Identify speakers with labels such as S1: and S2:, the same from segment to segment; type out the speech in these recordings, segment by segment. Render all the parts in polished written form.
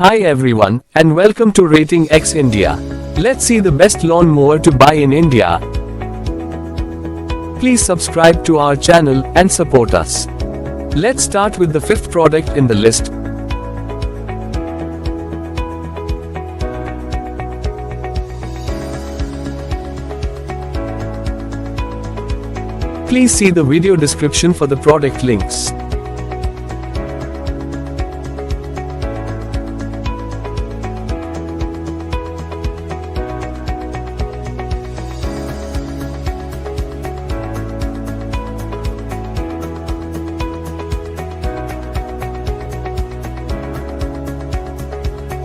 S1: Hi everyone, and welcome to Rating X India. Let's see the best lawn mower to buy in India. Please subscribe to our channel and support us. Let's start with the fifth product in the list. Please see the video description for the product links.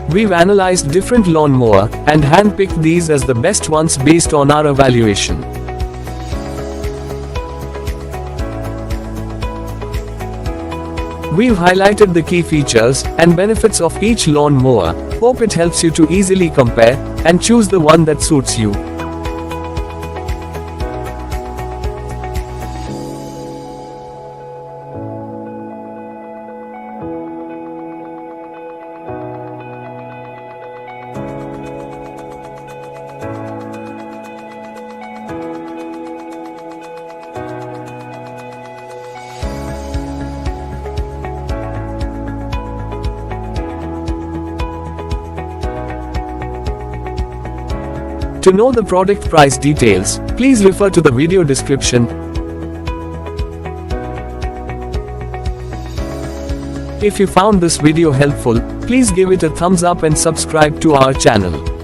S1: We've analyzed different lawn mower and handpicked these as the best ones based on our evaluation. We've highlighted the key features and benefits of each lawn mower. Hope it helps you to easily compare and choose the one that suits you. To know the product price details, please refer to the video description. If you found this video helpful, please give it a thumbs up and subscribe to our channel.